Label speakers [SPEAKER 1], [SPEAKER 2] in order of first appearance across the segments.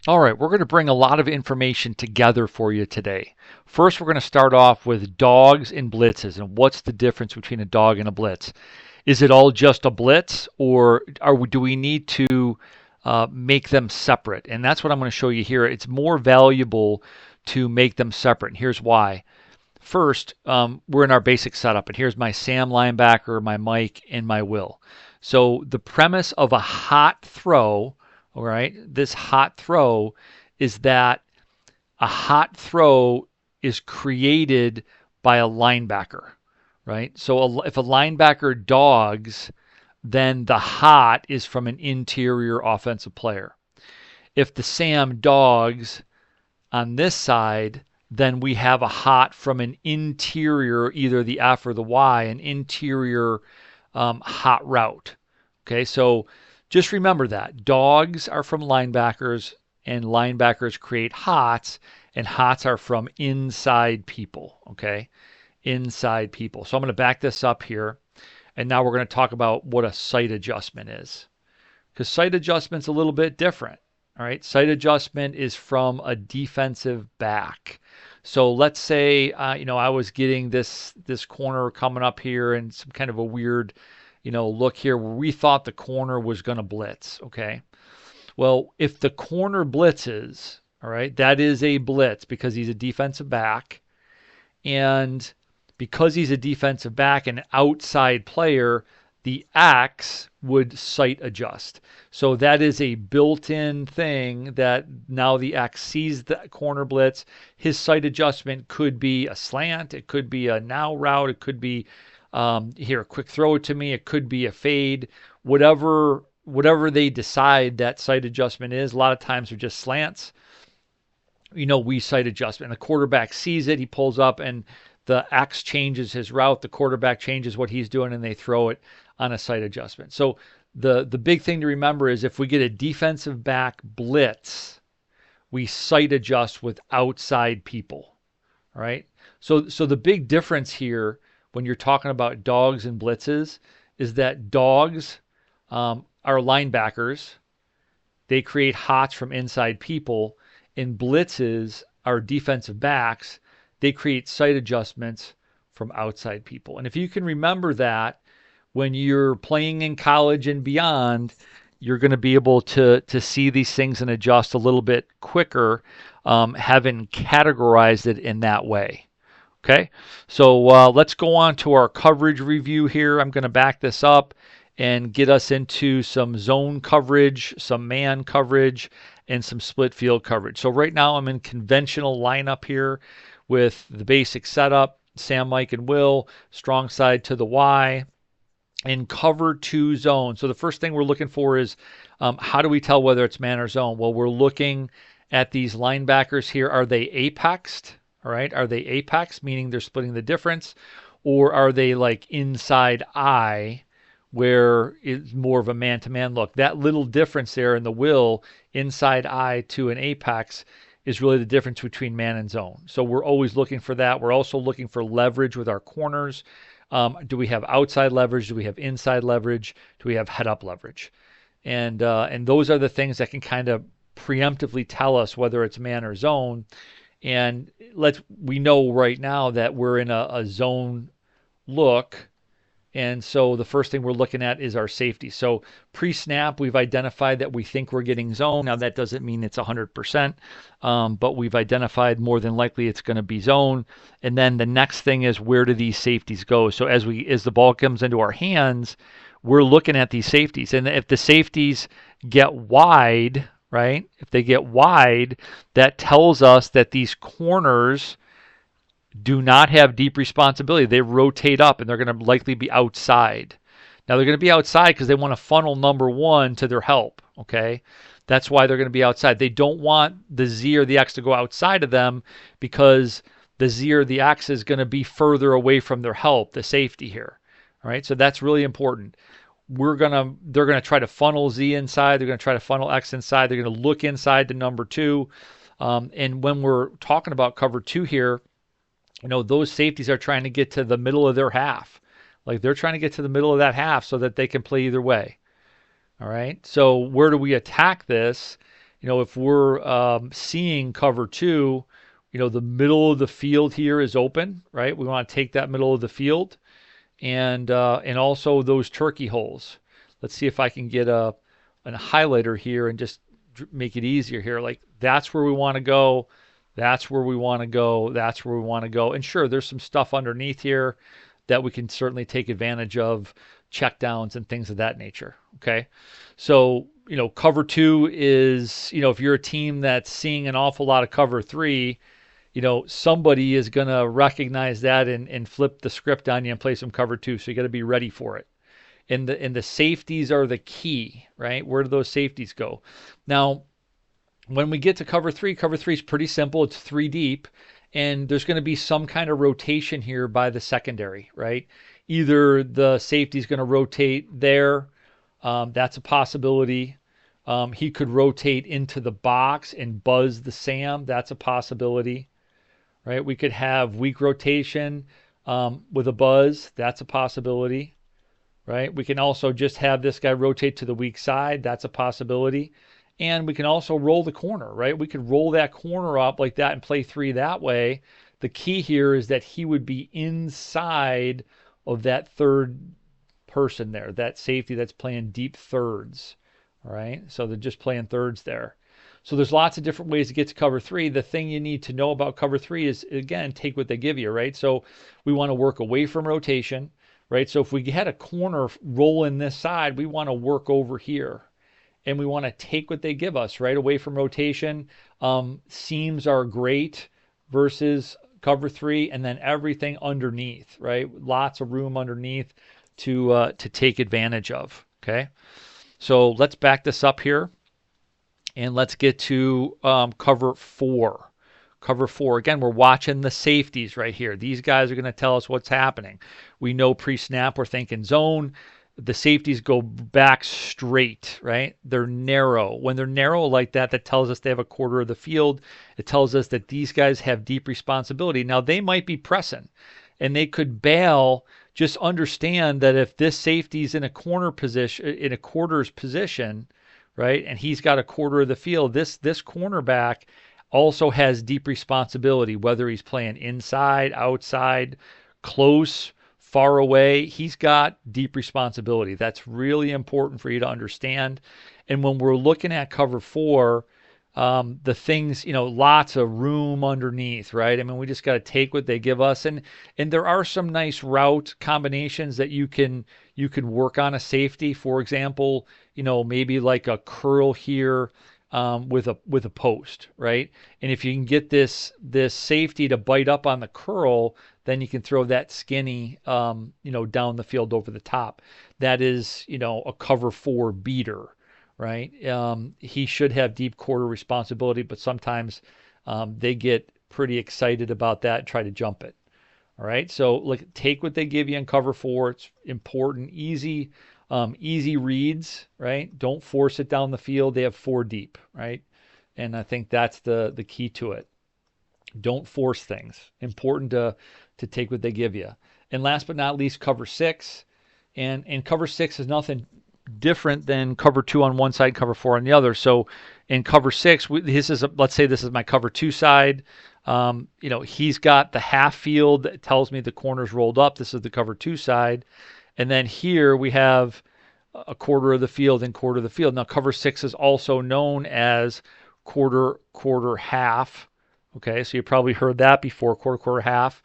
[SPEAKER 1] All right, we're going to bring a lot of information together for you today. First, we're going to start off with dogs and blitzes and what's the difference between a dog and a blitz. Is it all just a blitz, or do we need to make them separate? And that's what I'm going to show you here. It's more valuable to make them separate, and here's why. First, we're in our basic setup, and here's my Sam linebacker, my Mike, and my Will. So the premise of a hot throw, all right, this hot throw is that a hot throw is created by a linebacker, right? So if a linebacker dogs, then the hot is from an interior offensive player. If the Sam dogs on this side, then we have a hot from an interior, either the F or the Y, an interior hot route. Okay, so just remember that. Dogs are from linebackers, and linebackers create hots, and hots are from inside people. Okay, inside people. So I'm going to back this up here, and now we're going to talk about what a sight adjustment is. Because sight adjustment's a little bit different. All right, sight adjustment is from a defensive back. So let's say I was getting this corner coming up here and some kind of a weird look here where we thought the corner was going to blitz. Okay, well if the corner blitzes, all right, that is a blitz because he's a defensive back, and because he's a defensive back and outside player, the X would sight adjust. So that is a built-in thing that now the X sees the corner blitz. His sight adjustment could be a slant. It could be a now route. It could be here, quick throw it to me. It could be a fade. Whatever they decide that sight adjustment is. A lot of times they're just slants. We sight adjustment. The quarterback sees it. He pulls up and the X changes his route. The quarterback changes what he's doing and they throw it on a sight adjustment. So the big thing to remember is if we get a defensive back blitz, we sight adjust with outside people. All right. So the big difference here when you're talking about dogs and blitzes is that dogs are linebackers. They create hots from inside people, and blitzes are defensive backs. They create sight adjustments from outside people. And if you can remember that when you're playing in college and beyond, you're going to be able to see these things and adjust a little bit quicker, having categorized it in that way. Okay, so let's go on to our coverage review here. I'm going to back this up and get us into some zone coverage, some man coverage, and some split field coverage. So right now I'm in conventional lineup here with the basic setup, Sam, Mike, and Will, strong side to the Y, and cover two zone. So the first thing we're looking for is how do we tell whether it's man or zone? Well, we're looking at these linebackers here. Are they apexed? All right. Are they apex, meaning they're splitting the difference? Or are they like inside eye, where it's more of a man-to-man look? That little difference there in the will, inside eye to an apex, is really the difference between man and zone. So we're always looking for that. We're also looking for leverage with our corners. Do we have outside leverage? Do we have inside leverage? Do we have head-up leverage? And those are the things that can kind of preemptively tell us whether it's man or zone. And we know right now that we're in a zone look. And so the first thing we're looking at is our safety. So pre-snap, we've identified that we think we're getting zone. Now that doesn't mean it's 100%, but we've identified more than likely it's going to be zone. And then the next thing is, where do these safeties go? So as the ball comes into our hands, we're looking at these safeties. And if the safeties get wide, right? If they get wide, that tells us that these corners do not have deep responsibility. They rotate up and they're going to likely be outside. Now they're going to be outside because they want to funnel number one to their help. Okay. That's why they're going to be outside. They don't want the Z or the X to go outside of them because the Z or the X is going to be further away from their help, the safety here. All right. So that's really important. They're going to try to funnel Z inside. They're going to try to funnel X inside. They're going to look inside to number two. And when we're talking about cover two here, those safeties are trying to get to the middle of their half. Like they're trying to get to the middle of that half so that they can play either way. All right. So where do we attack this If we're seeing cover two, the middle of the field here is open, right? We want to take that middle of the field and also those turkey holes. Let's see if I can get a highlighter here and just make it easier here. Like that's where we want to go. That's where we want to go. That's where we want to go. And sure, there's some stuff underneath here that we can certainly take advantage of, check downs and things of that nature. Okay. So, cover two is, if you're a team that's seeing an awful lot of cover three, somebody is going to recognize that and flip the script on you and play some cover two. So you got to be ready for it. And the safeties are the key, right? Where do those safeties go? Now, when we get to cover three is pretty simple. It's three deep, and there's going to be some kind of rotation here by the secondary, right? Either the safety is going to rotate there. That's a possibility. He could rotate into the box and buzz the Sam. That's a possibility, right? We could have weak rotation with a buzz. That's a possibility, right? We can also just have this guy rotate to the weak side. That's a possibility. And we can also roll the corner, right? We could roll that corner up like that and play three that way. The key here is that he would be inside of that third person there, that safety that's playing deep thirds, all right? So they're just playing thirds there. So there's lots of different ways to get to cover three. The thing you need to know about cover three is, again, take what they give you, right? So we want to work away from rotation, right? So if we had a corner roll in this side, we want to work over here. And we want to take what they give us, right? Away from rotation. Seams are great versus cover three, and then everything underneath, right? Lots of room underneath to take advantage of, okay? So let's back this up here, and let's get to cover four. Cover four, again, we're watching the safeties right here. These guys are going to tell us what's happening. We know pre-snap, we're thinking zone. The safeties go back straight, right? They're narrow. When they're narrow like that, that tells us they have a quarter of the field. It tells us that these guys have deep responsibility. Now, they might be pressing, and they could bail. Just understand that if this safety's in a corner position, in a quarters position, right, and he's got a quarter of the field, this cornerback also has deep responsibility, whether he's playing inside, outside, close, far away. He's got deep responsibility. That's really important for you to understand. And when we're looking at cover four, the things, lots of room underneath, right? I mean, we just got to take what they give us, and there are some nice route combinations that you can work on a safety. For example, maybe like a curl here with a post, right? And if you can get this safety to bite up on the curl, then you can throw that skinny, down the field over the top. That is, a cover four beater, right? He should have deep quarter responsibility, but sometimes they get pretty excited about that and try to jump it. All right, so take what they give you in cover four. It's important, easy reads, right? Don't force it down the field. They have four deep, right? And I think that's the key to it. Don't force things. Important to take what they give you. And last but not least, cover six. And cover six is nothing different than cover two on one side, cover four on the other. So in cover six, let's say this is my cover two side. He's got the half field that tells me the corner's rolled up. This is the cover two side. And then here we have a quarter of the field and quarter of the field. Now cover six is also known as quarter, half. Okay, so you probably heard that before, quarter, half.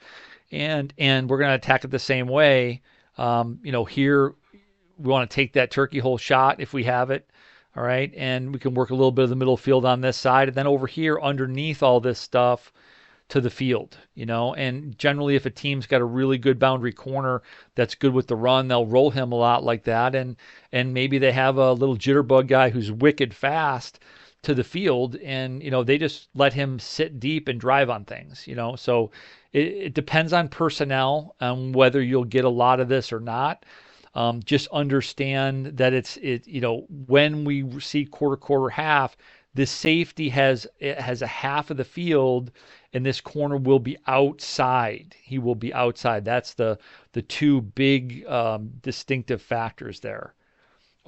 [SPEAKER 1] And we're going to attack it the same way. Here we want to take that turkey hole shot if we have it. All right, and we can work a little bit of the middle field on this side. And then over here underneath all this stuff, to the field, and generally if a team's got a really good boundary corner that's good with the run, they'll roll him a lot like that, and maybe they have a little jitterbug guy who's wicked fast to the field, and they just let him sit deep and drive on things, so it depends on personnel on whether you'll get a lot of this or not. Just understand that when we see quarter, half, this safety has a half of the field, and this corner will be outside. He will be outside. That's the two big distinctive factors there.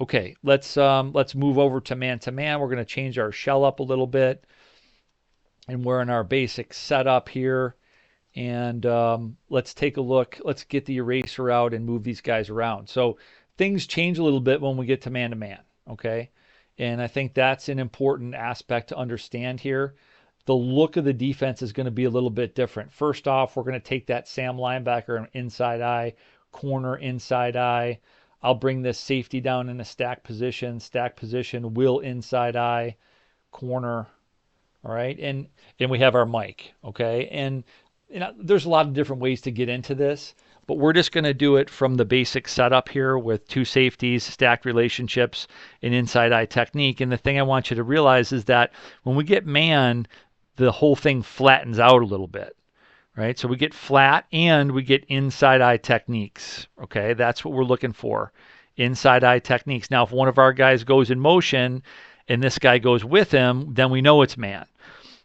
[SPEAKER 1] Okay, let's move over to man to man. We're going to change our shell up a little bit, and we're in our basic setup here. And let's take a look. Let's get the eraser out and move these guys around. So things change a little bit when we get to man, okay? And I think that's an important aspect to understand here. The look of the defense is going to be a little bit different. First off, we're going to take that Sam linebacker and inside eye, corner inside eye. I'll bring this safety down in a stack position, will inside eye, corner, all right, and we have our mic, okay, and there's a lot of different ways to get into this, but we're just going to do it from the basic setup here with two safeties, stacked relationships, and inside eye technique. And the thing I want you to realize is that when we get man, the whole thing flattens out a little bit, right? So we get flat and we get inside eye techniques, okay? That's what we're looking for, inside eye techniques. Now, if one of our guys goes in motion and this guy goes with him, then we know it's man.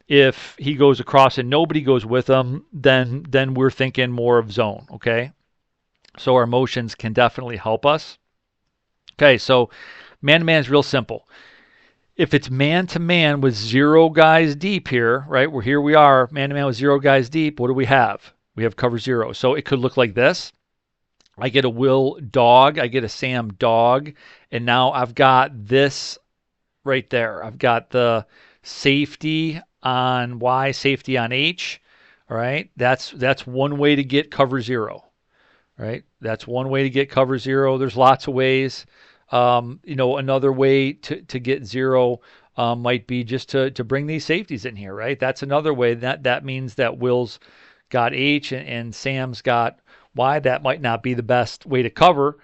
[SPEAKER 1] If he goes across and nobody goes with him, then we're thinking more of zone, okay? So our motions can definitely help us. Okay, so man-to-man is real simple. If it's man-to-man with 0 guys deep here, right? Here we are, man-to-man with 0 guys deep. What do we have? We have cover 0. So it could look like this. I get a Will dog. I get a Sam dog. And now I've got this right there. I've got the safety on Y, safety on H. All right. That's one way to get cover 0. Right. That's one way to get cover 0. There's lots of ways. Another way to get 0 might be just to bring these safeties in here, right? That's another way. That means that Will's got H and Sam's got Y. That might not be the best way to cover,